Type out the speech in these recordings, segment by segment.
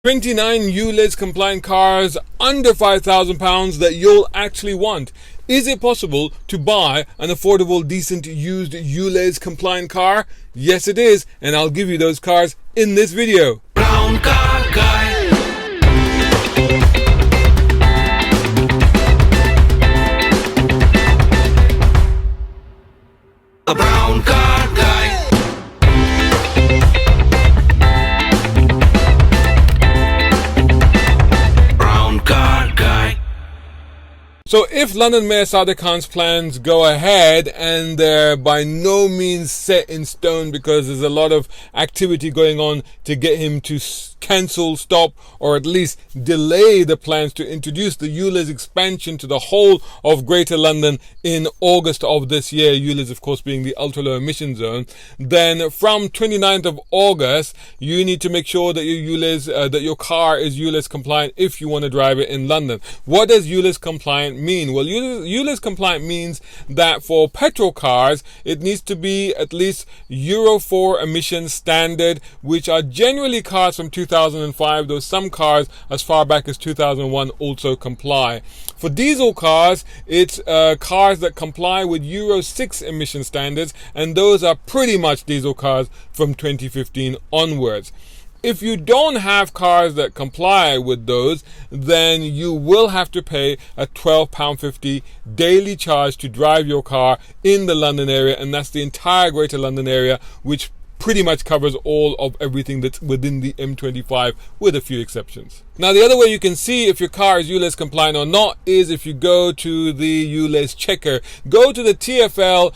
29 ULEZ compliant cars under £5,000 that you'll actually want. Is it possible to buy an affordable, decent, used ULEZ compliant car? Yes, it is, and I'll give you those cars in this video. Brown car guy. A brown car guy. So if London Mayor Sadiq Khan's plans go ahead, and they're by no means set in stone because there's a lot of activity going on to get him to cancel, stop, or at least delay the plans to introduce the ULEZ expansion to the whole of Greater London in August of this year, ULEZ of course being the ultra low emission zone, then from 29th of August you need to make sure that your ULEZ, that your car is ULEZ compliant if you want to drive it in London. What does ULEZ compliant mean? Well, ULEZ compliant means that for petrol cars it needs to be at least Euro 4 emission standard, which are generally cars from 2005, though some cars as far back as 2001 also comply. For diesel cars, it's cars that comply with Euro 6 emission standards, and those are pretty much diesel cars from 2015 onwards. If you don't have cars that comply with those, then you will have to pay a £12.50 daily charge to drive your car in the London area, and that's the entire Greater London area, which pretty much covers all of everything that's within the M25 with a few exceptions. Now, the other way you can see if your car is ULEZ compliant or not is if you go to the ULEZ checker. Go to the tfl.gov.uk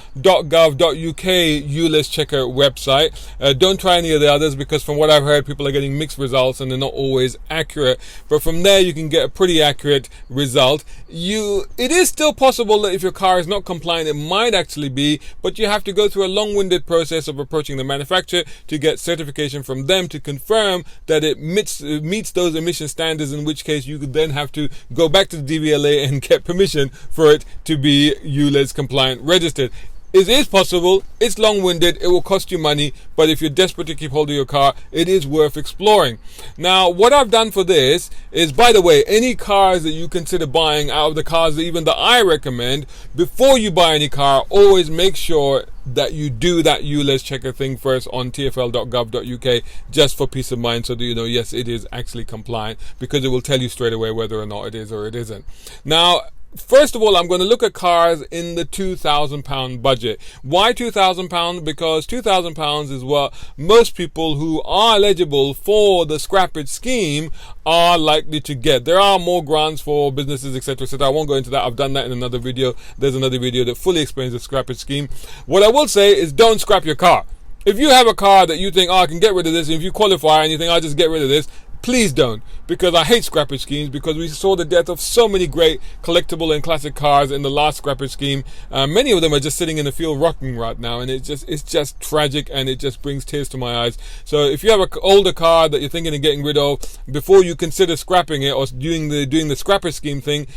ULEZ checker website. Don't try any of the others because from what I've heard, people are getting mixed results and they're not always accurate. But from there, you can get a pretty accurate result. It is still possible that if your car is not compliant, it might actually be, but you have to go through a long-winded process of approaching the manufacturer to get certification from them to confirm that it meets those emission standards, in which case you could then have to go back to the DVLA and get permission for it to be ULEZ compliant registered. It is possible, it's long-winded, it will cost you money, but if you're desperate to keep hold of your car, it is worth exploring. Now, what I've done for this is, by the way, any cars that you consider buying out of the cars that I recommend, before you buy any car, always make sure that you do that ULEZ checker thing first on tfl.gov.uk, just for peace of mind, so that you know, yes, it is actually compliant, because it will tell you straight away whether or not it is or it isn't. Now, first of all, I'm going to look at cars in the £2,000 budget. Why £2,000? Because £2,000 is what most people who are eligible for the scrappage scheme are likely to get. There are more grants for businesses, etc., etc. I won't go into that. I've done that in another video. There's another video that fully explains the scrappage scheme. What I will say is, don't scrap your car. If you have a car that you think, I can get rid of this, and if you qualify and you think, I'll just get rid of this, please don't, because I hate scrappage schemes, because we saw the death of so many great collectible and classic cars in the last scrappage scheme. Many of them are just sitting in the field rotting right now, and it's just tragic, and it just brings tears to my eyes. So if you have an older car that you're thinking of getting rid of, before you consider scrapping it or doing the scrappage scheme thing,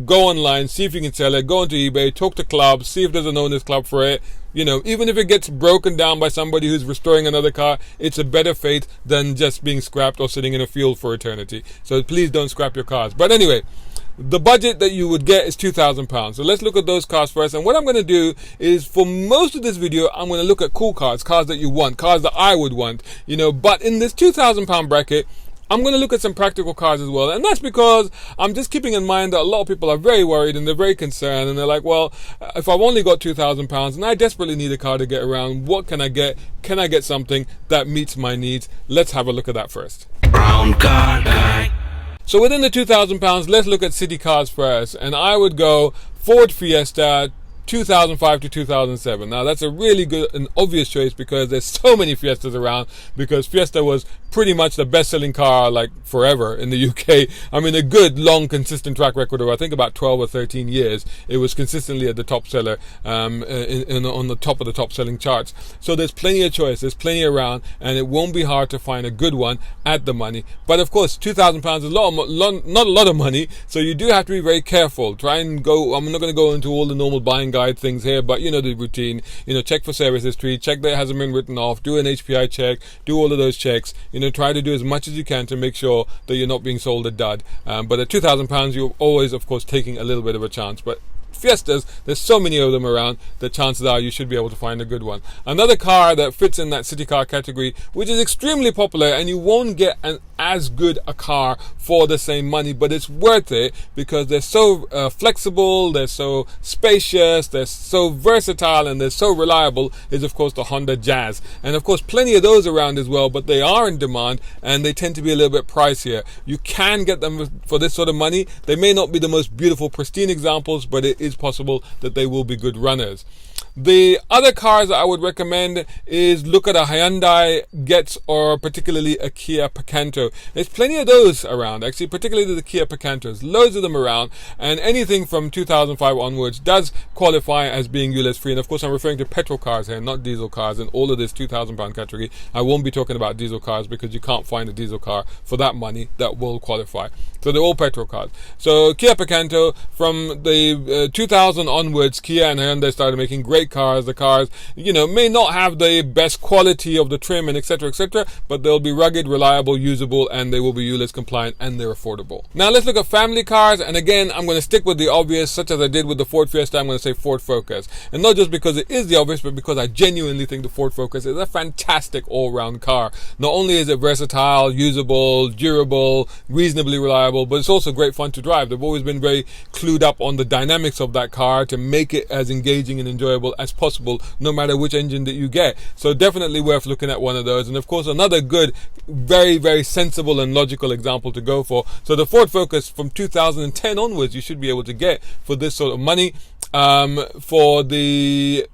go online, see if you can sell it, go onto eBay, talk to clubs, see if there's an owner's club for it. Even if it gets broken down by somebody who's restoring another car, it's a better fate than just being scrapped or sitting in a field for eternity. So please don't scrap your cars. But anyway, the budget that you would get is £2,000. So let's look at those cars first. And what I'm going to do is, for most of this video, I'm going to look at cool cars that you want, cars that I would want. But in this £2,000 bracket, I'm going to look at some practical cars as well. And that's because I'm just keeping in mind that a lot of people are very worried and they're very concerned. And they're like, well, if I've only got £2,000 and I desperately need a car to get around, what can I get? Can I get something that meets my needs? Let's have a look at that first. Brown car guy. So within the £2,000, let's look at city cars first. And I would go Ford Fiesta, 2005 to 2007. Now that's a really good and obvious choice because there's so many Fiestas around, because Fiesta was pretty much the best-selling car like forever in the UK. I mean, a good, long, consistent track record of I think about 12 or 13 years. It was consistently at the top seller, on the top of the top-selling charts. So there's plenty of choice, there's plenty around, and it won't be hard to find a good one at the money. But of course, £2,000 is not a lot of money, so you do have to be very careful. Try and go. I'm not going to go into all the normal buying guide things here, but you know the routine. Check for service history, check that it hasn't been written off, do an HPI check, do all of those checks. try to do as much as you can to make sure that you're not being sold a dud. But at £2,000, you're always, of course, taking a little bit of a chance. But Fiestas, there's so many of them around that chances are you should be able to find a good one. Another car that fits in that city car category, which is extremely popular, and you won't get as good a car for the same money, but it's worth it because they're so flexible, they're so spacious, they're so versatile, and they're so reliable, is of course the Honda Jazz. And of course plenty of those around as well, but they are in demand and they tend to be a little bit pricier. You can get them for this sort of money. They may not be the most beautiful, pristine examples, but it is possible that they will be good runners. The other cars that I would recommend is look at a Hyundai Getz or particularly a Kia Picanto. There's plenty of those around, actually, particularly the Kia Picantos. Loads of them around, and anything from 2005 onwards does qualify as being ULEZ free. And of course I'm referring to petrol cars here, not diesel cars, in all of this £2,000 category. I won't be talking about diesel cars because you can't find a diesel car for that money that will qualify. So they're all petrol cars. So Kia Picanto, from the 2000 onwards, Kia and Hyundai started making great cars. The cars, may not have the best quality of the trim and etc., but they'll be rugged, reliable, usable, and they will be ULEZ compliant, and they're affordable. Now let's look at family cars, and again, I'm going to stick with the obvious, such as I did with the Ford Fiesta. I'm going to say Ford Focus. And not just because it is the obvious, but because I genuinely think the Ford Focus is a fantastic all-round car. Not only is it versatile, usable, durable, reasonably reliable, but it's also great fun to drive. They've always been very clued up on the dynamics of that car to make it as engaging and enjoyable as possible, no matter which engine that you get. So definitely worth looking at one of those. And of course another good, very, very sensible and logical example to go for. So the Ford Focus from 2010 onwards, you should be able to get for this sort of money. For the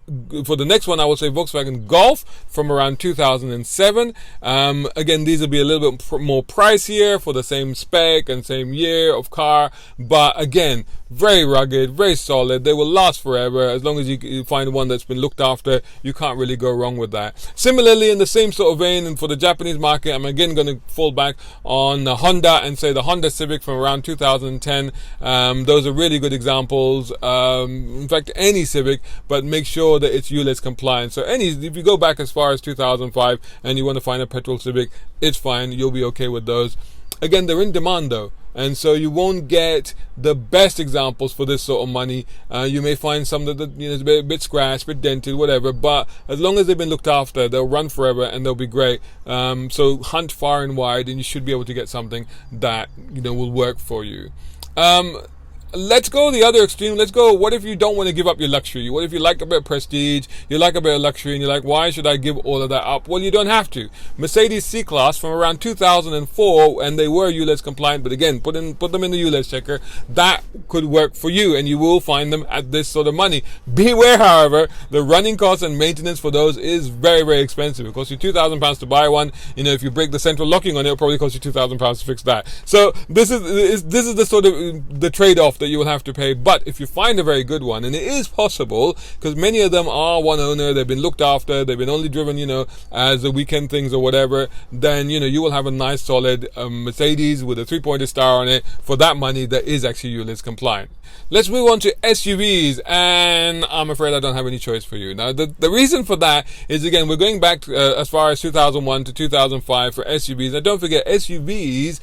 next one, I would say Volkswagen Golf from around 2007. Again, these will be a little bit more pricier for the same spec and same year of car, but again, very rugged, very solid. They will last forever as long as you find one that's been looked after. You can't really go wrong with that. Similarly, in the same sort of vein, and for the Japanese market, I'm again going to fall back on Honda and say the Honda Civic from around 2010. Those are really good examples. In fact, any Civic, but make sure that it's ULEZ compliant. So if you go back as far as 2005 and you want to find a petrol Civic, it's fine. You'll be okay with those. Again, they're in demand though, and so you won't get the best examples for this sort of money. You may find some that is a bit scratched, a bit dented, whatever, but as long as they've been looked after, they'll run forever and they'll be great. So hunt far and wide and you should be able to get something that will work for you. Let's go the other extreme. Let's go, what if you don't want to give up your luxury? What if you like a bit of prestige, you like a bit of luxury, and you're like, why should I give all of that up? Well, you don't have to. Mercedes C-Class from around 2004, and they were ULEZ compliant, but again, put them in the ULEZ checker. That could work for you, and you will find them at this sort of money. Beware, however, the running costs and maintenance for those is very, very expensive. It costs you £2,000 to buy one. If you break the central locking on it, it'll probably cost you £2,000 to fix that. So this is the sort of the trade-off that you will have to pay. But if you find a very good one, and it is possible because many of them are one owner, they've been looked after, they've been only driven as the weekend things or whatever, then you will have a nice solid Mercedes with a 3-pointer star on it for that money that is actually ULEZ compliant. Let's move on to SUVs, and I'm afraid I don't have any choice for you. Now, the reason for that is, again, we're going back as far as 2001 to 2005 for SUVs. Now, don't forget, SUVs,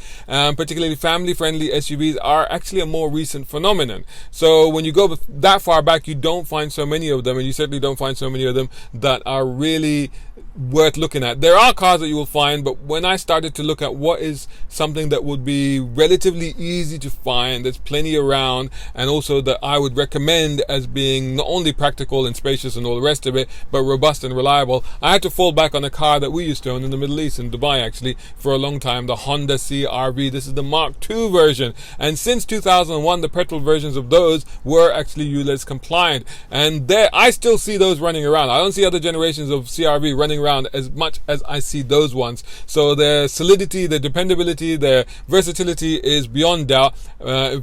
particularly family-friendly SUVs, are actually a more recent phenomenon. So when you go that far back, you don't find so many of them, and you certainly don't find so many of them that are really worth looking at. There are cars that you will find, but when I started to look at what is something that would be relatively easy to find, there's plenty around, and also that I would recommend as being not only practical and spacious and all the rest of it, but robust and reliable, I had to fall back on a car that we used to own in the Middle East, in Dubai actually, for a long time, the Honda CR-V. This is the Mark II version, and since 2001 the petrol versions of those were actually ULEZ compliant, and I still see those running around. I don't see other generations of CR-V running around as much as I see those ones. So their solidity, their dependability, their versatility is beyond doubt.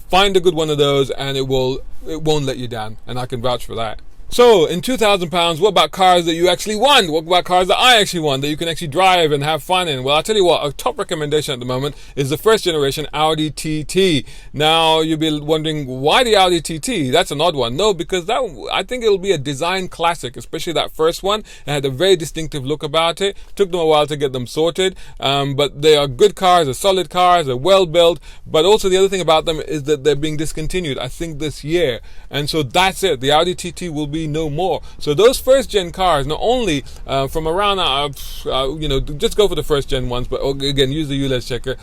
Find a good one of those and it won't let you down, and I can vouch for that. So, in £2,000, what about cars that you actually want? What about cars that I actually want, that you can actually drive and have fun in? Well, I'll tell you what, a top recommendation at the moment is the first generation Audi TT. Now, you'll be wondering, why the Audi TT? That's an odd one. No, because I think it'll be a design classic, especially that first one. It had a very distinctive look about it. Took them a while to get them sorted, but they are good cars, they're solid cars, they're well built, but also the other thing about them is that they're being discontinued, I think this year. And so that's it. The Audi TT will be no more. So those first gen cars, not only from around just go for the first gen ones, but again, use the ULEZ checker.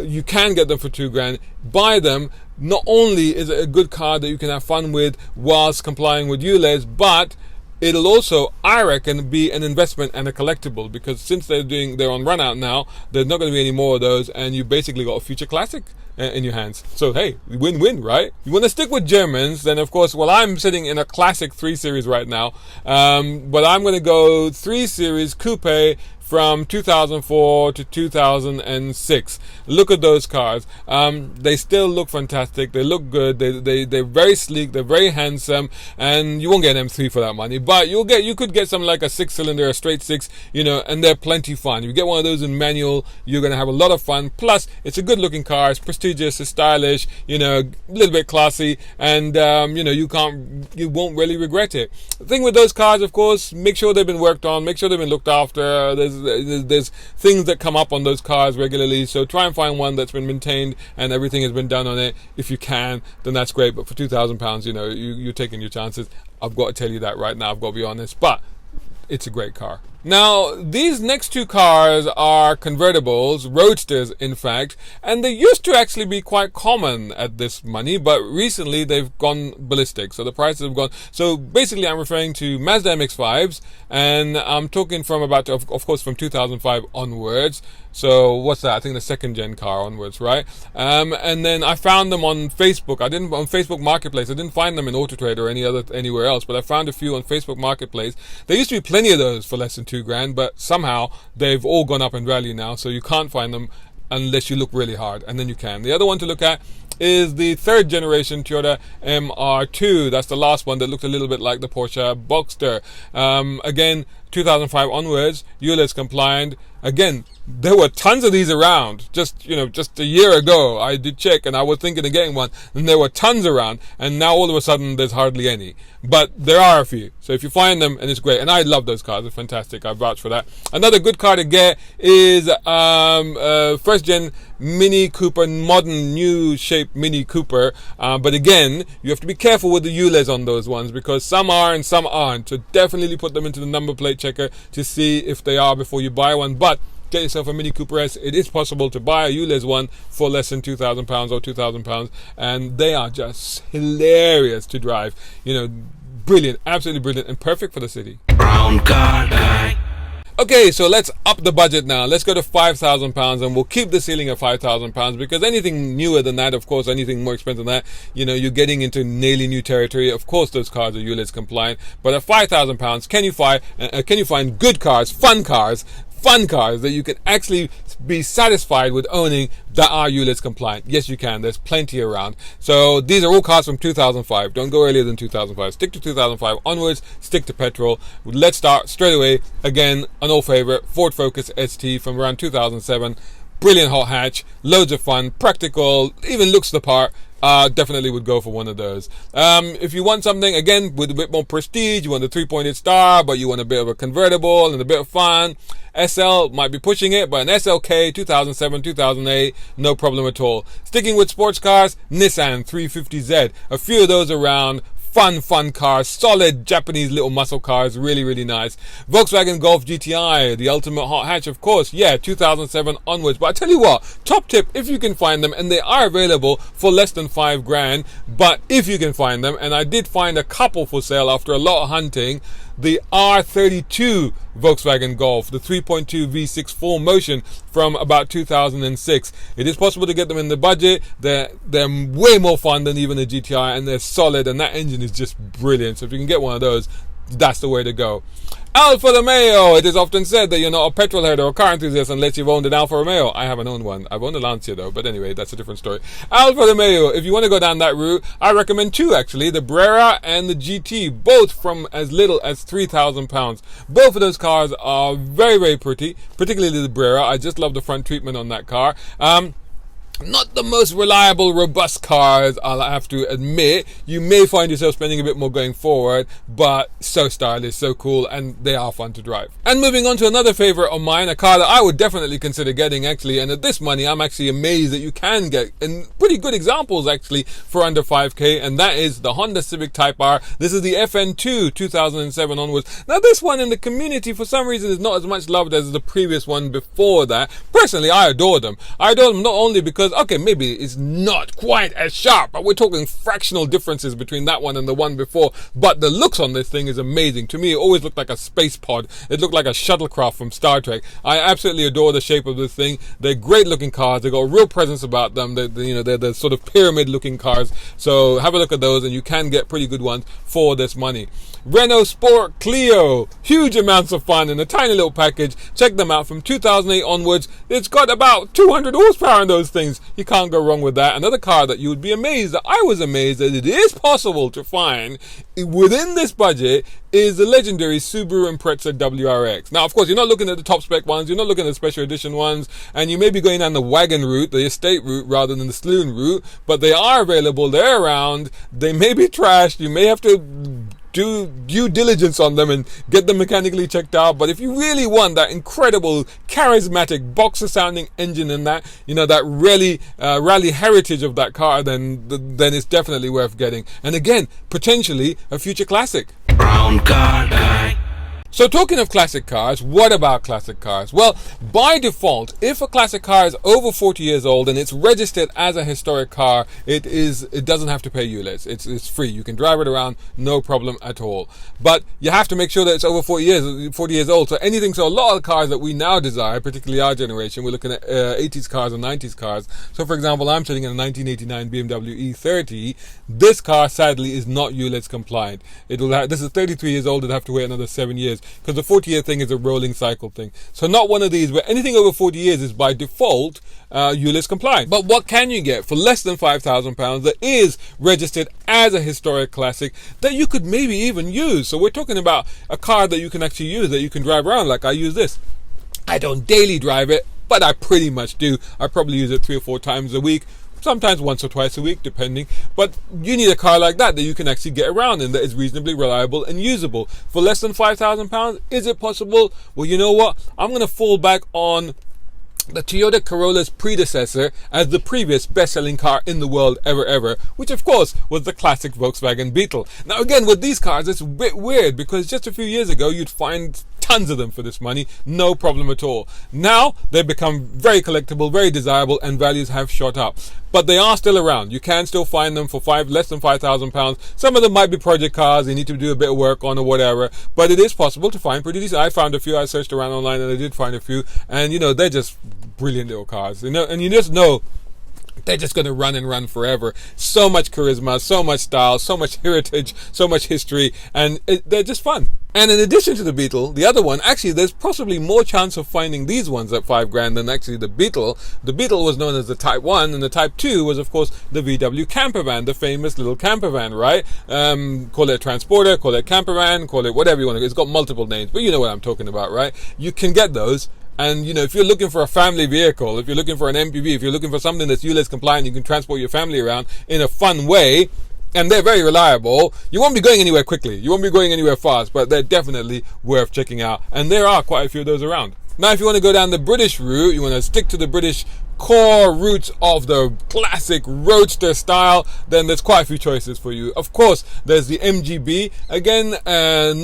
You can get them for £2,000. Buy them. Not only is it a good car that you can have fun with whilst complying with ULEZ, but it'll also, I reckon, be an investment and a collectible, because since they're on run out now, there's not going to be any more of those, and you basically got a future classic in your hands. So hey, win-win, right? You want to stick with Germans, then of course, well, I'm sitting in a classic 3 Series right now, but I'm going to go 3 Series Coupe from 2004 to 2006. Look at those cars. They still look fantastic. They look good. They're very sleek. They're very handsome. And you won't get an M3 for that money, but you could get something like a 6-cylinder, a straight 6, and they're plenty fun. If you get one of those in manual, you're going to have a lot of fun. Plus, it's a good looking car. It's prestigious. It's stylish. A little bit classy, and you won't really regret it. The thing with those cars, of course, make sure they've been worked on. Make sure they've been looked after. There's things that come up on those cars regularly, so try and find one that's been maintained and everything has been done on it. If you can, then that's great, but for £2,000, you're taking your chances. I've got to tell you that right now. I've got to be honest, but it's a great car. Now, these next 2 cars are convertibles, roadsters in fact, and they used to actually be quite common at this money, but recently they've gone ballistic, so the prices have gone. So basically I'm referring to Mazda MX-5s, and I'm talking from of course from 2005 onwards. So what's that? I think the 2nd gen car onwards, right? And then I found them on Facebook. On Facebook Marketplace. I didn't find them in Auto Trader or anywhere else, but I found a few on Facebook Marketplace. There used to be plenty of those for less than £2,000, but somehow they've all gone up in value now, so you can't find them unless you look really hard, and then you can. The other one to look at is the 3rd generation Toyota MR2. That's the last one that looked a little bit like the Porsche Boxster. Again, 2005 onwards, ULEZ compliant. Again, there were tons of these around just a year ago. I did check and I was thinking of getting one, and there were tons around, and now all of a sudden there's hardly any, but there are a few. So if you find them, and it's great, and I love those cars, they're fantastic. I vouch for that. Another good car to get is 1st gen Mini Cooper, modern new shape Mini Cooper, but again, you have to be careful with the ULEZ on those ones, because some are and some aren't, so definitely put them into the number plate checker to see if they are before you buy one. But get yourself a Mini Cooper S. It is possible to buy a ULEZ one for less than £2,000 or £2,000, and they are just hilarious to drive. Brilliant, absolutely brilliant, and perfect for the city. Brown car guy. Okay, so let's up the budget now. Let's go to £5,000, and we'll keep the ceiling at £5,000, because anything newer than that, of course, anything more expensive than that, you're getting into nearly new territory. Of course, those cars are ULEZ compliant, but at £5,000, can you find good cars, fun cars that you can actually be satisfied with owning that are ULEZ compliant? Yes, you can. There's plenty around. So these are all cars from 2005. Don't go earlier than 2005. Stick to 2005 onwards. Stick to petrol. Let's start straight away. Again, an old favorite, Ford Focus ST from around 2007. Brilliant hot hatch, loads of fun, practical, even looks the part. Definitely would go for one of those. If you want something, again, with a bit more prestige, you want the 3-pointed star, but you want a bit of a convertible and a bit of fun, SL might be pushing it, but an SLK 2007, 2008, no problem at all. Sticking with sports cars, Nissan 350Z. A few of those around. Fun cars, solid Japanese little muscle cars, really, really nice. Volkswagen Golf GTI, the ultimate hot hatch, of course, 2007 onwards. But I tell you what, top tip, if you can find them, and they are available for less than £5,000, but if you can find them, and I did find a couple for sale after a lot of hunting, the R32 Volkswagen Golf, the 3.2 V6 full motion from about 2006. It is possible to get them in the budget. They're way more fun than even the GTI, and they're solid, and that engine is just brilliant. So if you can get one of those, that's the way to go. Alfa Romeo. It is often said that you're not a petrol head or a car enthusiast unless you've owned an Alfa Romeo. I haven't owned one. I've owned a Lancia though, but anyway, that's a different story. Alfa Romeo, if you want to go down that route, I recommend two actually, the Brera and the GT, both from as little as £3,000. Both of those cars are very, very pretty, particularly the Brera. I just love the front treatment on that car. Not the most reliable, robust cars, I'll have to admit. You may find yourself spending a bit more going forward, but so stylish, so cool, and they are fun to drive. And moving on to another favorite of mine, a car that I would definitely consider getting actually, and at this money I'm actually amazed that you can get, and pretty good examples actually, for under 5k, and that is the Honda Civic Type R. This is the FN2 2007 onwards. Now this one in the community for some reason is not as much loved as the previous one before that. Personally, I adore them. I adore them not only because, okay, maybe it's not quite as sharp, but we're talking fractional differences between that one and the one before, but the looks on this thing is amazing. To me, it always looked like a space pod. It looked like a shuttlecraft from Star Trek. I absolutely adore the shape of this thing. They're great looking cars. They've got a real presence about them. They're the sort of pyramid looking cars. So have a look at those and you can get pretty good ones for this money. Renault Sport Clio, huge amounts of fun in a tiny little package. Check them out from 2008 onwards. It's got about 200 horsepower in those things. You can't go wrong with that. Another car that you would be amazed that I was amazed that it is possible to find within this budget is the legendary Subaru Impreza WRX. Now, of course, you're not looking at the top spec ones, you're not looking at the special edition ones, and you may be going down the wagon route, the estate route, rather than the saloon route, but they are available, they're around, they may be trashed, you may have to do due diligence on them and get them mechanically checked out. But if you really want that incredible, charismatic, boxer sounding engine and that, that really rally heritage of that car, then it's definitely worth getting. And again, potentially a future classic. Brown car guy. So talking of classic cars, what about classic cars? Well, by default, if a classic car is over 40 years old and it's registered as a historic car, it doesn't have to pay ULEZ. It's free. You can drive it around, no problem at all. But you have to make sure that it's over 40 years old. So a lot of cars that we now desire, particularly our generation, we're looking at 80s cars and 90s cars. So for example, I'm sitting in a 1989 BMW E30. This car sadly is not ULEZ compliant. This is 33 years old, it'll have to wait another 7 years. Because the 40-year thing is a rolling cycle thing. So not one of these, where anything over 40 years is by default ULEZ compliant. But what can you get for less than £5,000 that is registered as a historic classic that you could maybe even use? So we're talking about a car that you can actually use, that you can drive around, like I use this. I don't daily drive it, but I pretty much do. I probably use it 3 or 4 times a week. Sometimes once or twice a week, depending. But you need a car like that you can actually get around in, that is reasonably reliable and usable. For less than £5,000, is it possible? Well, you know what? I'm going to fall back on the Toyota Corolla's predecessor as the previous best-selling car in the world ever, which of course was the classic Volkswagen Beetle. Now again, with these cars, it's a bit weird because just a few years ago, you'd find tons of them for this money, no problem at all. Now they've become very collectible, very desirable, and values have shot up. But they are still around. You can still find them for less than £5,000. Some of them might be project cars, they need to do a bit of work on or whatever, but it is possible to find pretty decent. I found a few, I searched around online and I did find a few, and they're just brilliant little cars, and you just know they're just going to run and run forever. So much charisma, so much style, so much heritage, so much history, and they're just fun. And in addition to the Beetle, the other one, actually there's possibly more chance of finding these ones at £5,000 than actually the Beetle. The Beetle was known as the Type 1, and the Type 2 was of course the VW camper van, the famous little camper van, right? Call it a transporter, call it a camper van, call it whatever you want to. It's got multiple names, but you know what I'm talking about, right? You can get those. And if you're looking for a family vehicle, if you're looking for an MPV, if you're looking for something that's ULEZ compliant, you can transport your family around in a fun way, and they're very reliable. You won't be going anywhere quickly, you won't be going anywhere fast, but they're definitely worth checking out, and there are quite a few of those around. Now if you want to go down the British route, you want to stick to the British core roots of the classic roadster style, then there's quite a few choices for you. Of course, there's the MGB. Again,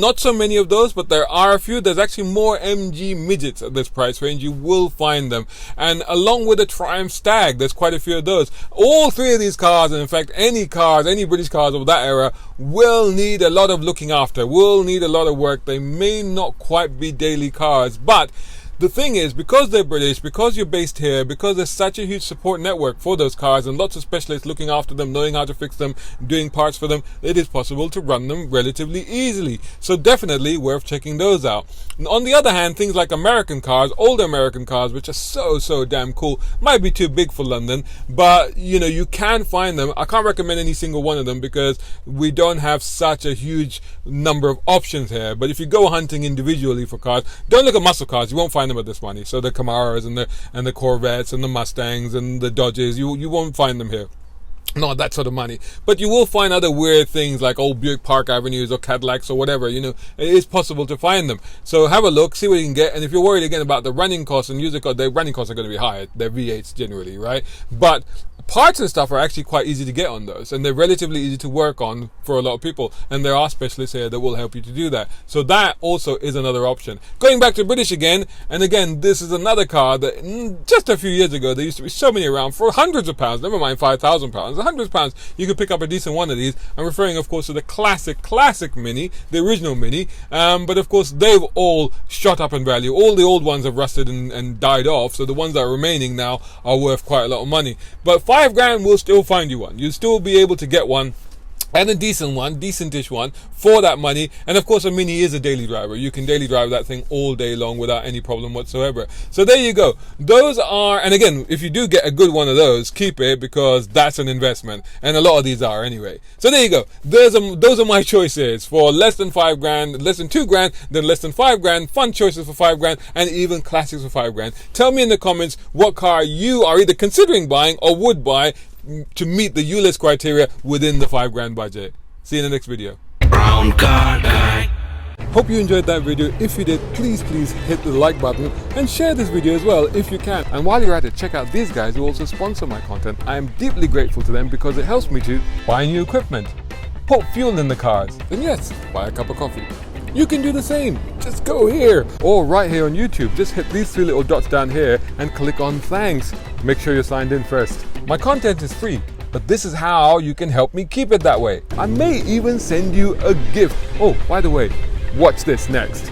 not so many of those, but there are a few. There's actually more MG midgets at this price range. You will find them. And along with the Triumph Stag, there's quite a few of those. All three of these cars, and in fact any British cars of that era, will need a lot of looking after, will need a lot of work. They may not quite be daily cars, but the thing is, because they're British, because you're based here, because there's such a huge support network for those cars and lots of specialists looking after them, knowing how to fix them, doing parts for them, it is possible to run them relatively easily. So definitely worth checking those out. On the other hand, things like American cars, older American cars, which are so damn cool, might be too big for London, but you can find them. I can't recommend any single one of them because we don't have such a huge number of options here. But if you go hunting individually for cars, don't look at muscle cars. You won't find them at this money. So the Camaros and the Corvettes and the Mustangs and the Dodges, you won't find them here. Not that sort of money, but you will find other weird things like old Buick Park Avenues or Cadillacs or whatever. It is possible to find them. So have a look, see what you can get. And if you're worried again about the running costs and user costs, the running costs are going to be high. They're V8s generally, right? But parts and stuff are actually quite easy to get on those, and they're relatively easy to work on for a lot of people, and there are specialists here that will help you to do that. So that also is another option. Going back to British again, and again, this is another car that just a few years ago there used to be so many around for hundreds of pounds, never mind £5,000, £100 you could pick up a decent one of these. I'm referring of course to the classic Mini, the original Mini, but of course they've all shot up in value. All the old ones have rusted and died off, so the ones that are remaining now are worth quite a lot of money. But £5,000 will still find you one. You'll still be able to get one, and a decent one, decentish one, for that money. And of course a Mini is a daily driver. You can daily drive that thing all day long without any problem whatsoever. So there you go. Those are, and again, if you do get a good one of those, keep it, because that's an investment, and a lot of these are anyway. So there you go. Those are my choices for less than £5,000, less than £2,000, then less than £5,000, fun choices for £5,000, and even classics for £5,000. Tell me in the comments what car you are either considering buying or would buy to meet the ULEZ criteria within the £5,000 budget. See you in the next video. Brown car guy. Hope you enjoyed that video. If you did, please hit the like button and share this video as well if you can. And while you're at it, check out these guys who also sponsor my content. I am deeply grateful to them because it helps me to buy new equipment, put fuel in the cars, and yes, buy a cup of coffee. You can do the same. Just go here or right here on YouTube. Just hit these three little dots down here and click on thanks. Make sure you're signed in first. My content is free, but this is how you can help me keep it that way. I may even send you a gift. Oh, by the way, watch this next.